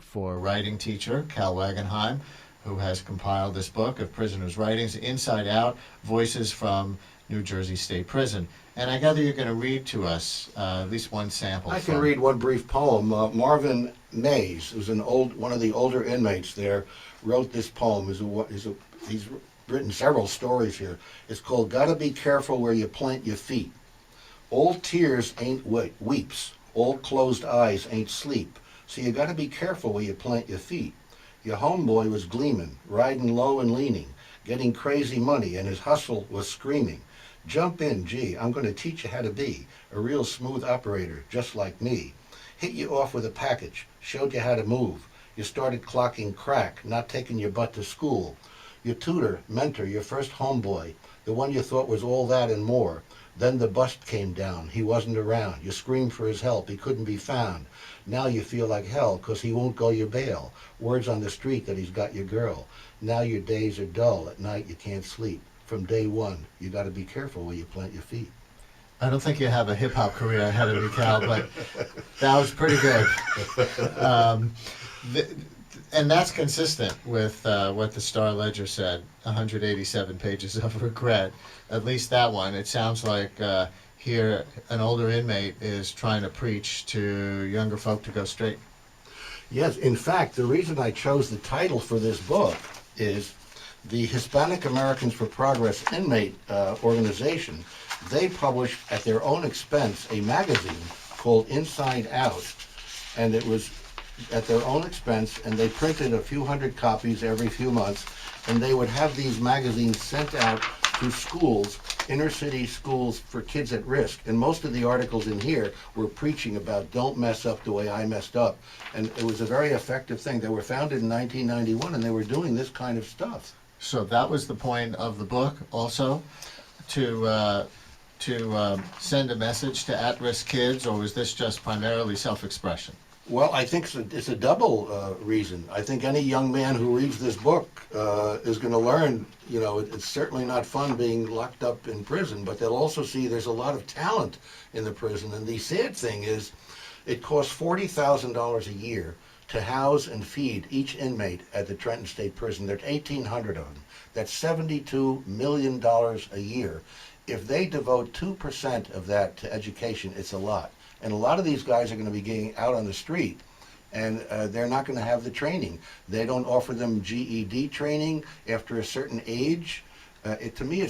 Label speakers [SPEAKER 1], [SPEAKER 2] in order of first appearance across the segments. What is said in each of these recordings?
[SPEAKER 1] for writing teacher Kal Wagenheim, who has compiled this book of prisoners' writings, Inside Out, Voices from New Jersey State Prison. And I gather you're going to read to us at least one sample.
[SPEAKER 2] I can read one brief poem. Marvin Mays, who's one of the older inmates there, wrote this poem. He's written several stories here. It's called "Gotta Be Careful Where You Plant Your Feet." All tears ain't weeps. All closed eyes ain't sleep. So you gotta be careful where you plant your feet. Your homeboy was gleaming, riding low and leaning, getting crazy money, and his hustle was screaming. Jump in, gee, I'm gonna teach you how to be a real smooth operator, just like me. Hit you off with a package, showed you how to move. You started clocking crack, not taking your butt to school. Your tutor, mentor, your first homeboy, the one you thought was all that and more. Then the bust came down, he wasn't around. You screamed for his help, he couldn't be found. Now you feel like hell, 'cause he won't go your bail. Words on the street that he's got your girl. Now your days are dull, at night you can't sleep. From day one, you gotta be careful where you plant your feet.
[SPEAKER 1] I don't think you have a hip-hop career ahead of you, Cal, but that was pretty good. And that's consistent with what the Star Ledger said, 187 pages of regret. At least that one. It sounds like here an older inmate is trying to preach to younger folk to go straight.
[SPEAKER 2] Yes, in fact, the reason I chose the title for this book is the Hispanic Americans for Progress inmate organization. They published at their own expense a magazine called Inside Out, and it was at their own expense, and they printed a few hundred copies every few months, and they would have these magazines sent out to schools, inner city schools for kids at risk. And most of the articles in here were preaching about don't mess up the way I messed up. And it was a very effective thing. They were founded in 1991, and they were doing this kind of stuff.
[SPEAKER 1] So that was the point of the book also, to send a message to at-risk kids, or was this just primarily self-expression?
[SPEAKER 2] Well, I think it's a double reason. I think any young man who reads this book is going to learn, it's certainly not fun being locked up in prison, but they'll also see there's a lot of talent in the prison. And the sad thing is it costs $40,000 a year to house and feed each inmate at the Trenton State Prison. There's 1,800 of them. That's $72 million a year. If they devote 2% of that to education, it's a lot. And a lot of these guys are going to be getting out on the street, and they're not going to have the training. They don't offer them GED training after a certain age. To me,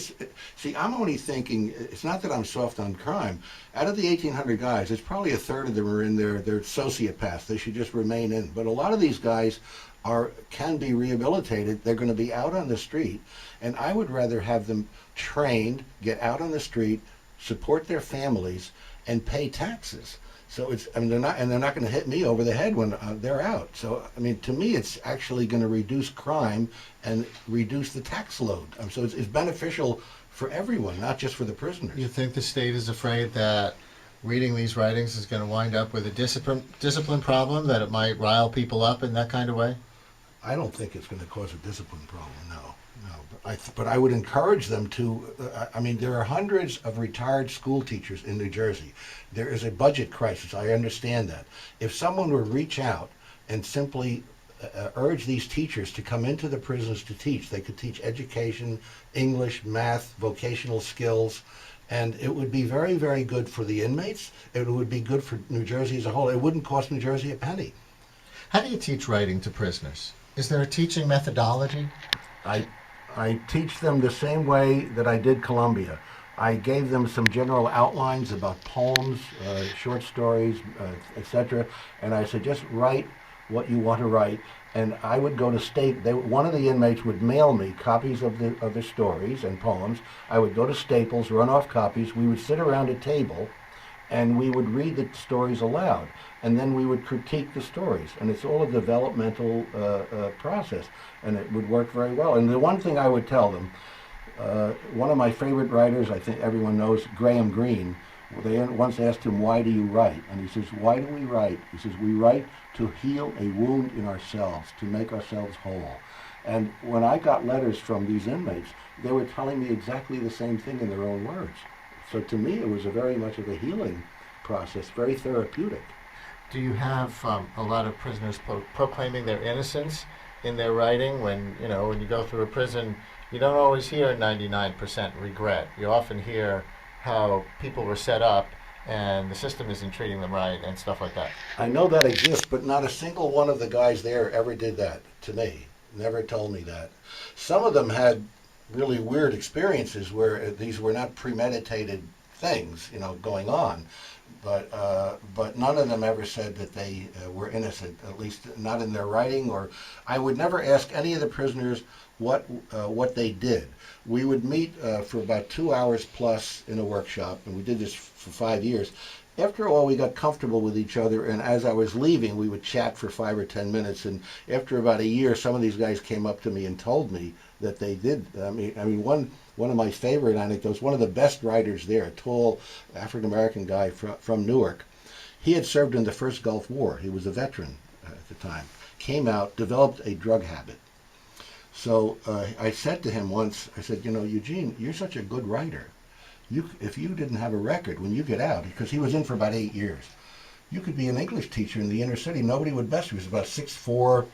[SPEAKER 2] I'm only thinking, it's not that I'm soft on crime. Out of the 1,800 guys, it's probably a third of them are in there, they're sociopaths. They should just remain in. But a lot of these guys can be rehabilitated. They're going to be out on the street, and I would rather have them trained, get out on the street, support their families, and pay taxes. So they're not going to hit me over the head when they're out. So to me, it's actually going to reduce crime and reduce the tax load. So it's beneficial for everyone, not just for the prisoners.
[SPEAKER 1] You think the state is afraid that reading these writings is going to wind up with a discipline problem, that it might rile people up in that kind of way?
[SPEAKER 2] I don't think it's going to cause a discipline problem, no. But I would encourage them to, there are hundreds of retired school teachers in New Jersey. There is a budget crisis, I understand that. If someone would reach out and simply urge these teachers to come into the prisons to teach, they could teach education, English, math, vocational skills, and it would be very, very good for the inmates. It would be good for New Jersey as a whole. It wouldn't cost New Jersey a penny.
[SPEAKER 1] How do you teach writing to prisoners? Is there a teaching methodology?
[SPEAKER 2] I teach them the same way that I did Columbia. I gave them some general outlines about poems, short stories, etc. And I said, just write what you want to write. And I would go to one of the inmates would mail me copies of the stories and poems. I would go to Staples, run off copies. We would sit around a table, and we would read the stories aloud. And then we would critique the stories. And it's all a developmental process. And it would work very well. And the one thing I would tell them, one of my favorite writers, I think everyone knows, Graham Greene, they once asked him, why do you write? And he says, why do we write? He says, we write to heal a wound in ourselves, to make ourselves whole. And when I got letters from these inmates, they were telling me exactly the same thing in their own words. So to me, it was very much of a healing process, very therapeutic.
[SPEAKER 1] Do you have a lot of prisoners proclaiming their innocence in their writing? When you go through a prison, you don't always hear 99% regret. You often hear how people were set up and the system isn't treating them right and stuff like that.
[SPEAKER 2] I know that exists, but not a single one of the guys there ever did that to me. Never told me that. Some of them had really weird experiences where these were not premeditated things, going on. But none of them ever said that they were innocent, at least not in their writing. Or I would never ask any of the prisoners what they did. We would meet for about 2 hours plus in a workshop, and we did this for 5 years. After a while, we got comfortable with each other, and as I was leaving, we would chat for 5 or 10 minutes. And after about a year, some of these guys came up to me and told me that they did. I mean, one of my favorite anecdotes. One of the best writers there, a tall African American guy from Newark. He had served in the first Gulf War. He was a veteran at the time. Came out, developed a drug habit. So I said to him once, I said, Eugene, you're such a good writer. If you didn't have a record when you get out, because he was in for about 8 years, you could be an English teacher in the inner city. Nobody would mess with you. He was about 6'4".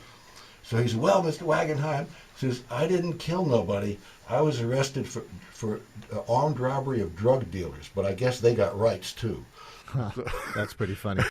[SPEAKER 2] So he said, well, Mr. Wagenheim, says, I didn't kill nobody. I was arrested for armed robbery of drug dealers, but I guess they got rights too.
[SPEAKER 1] That's pretty funny.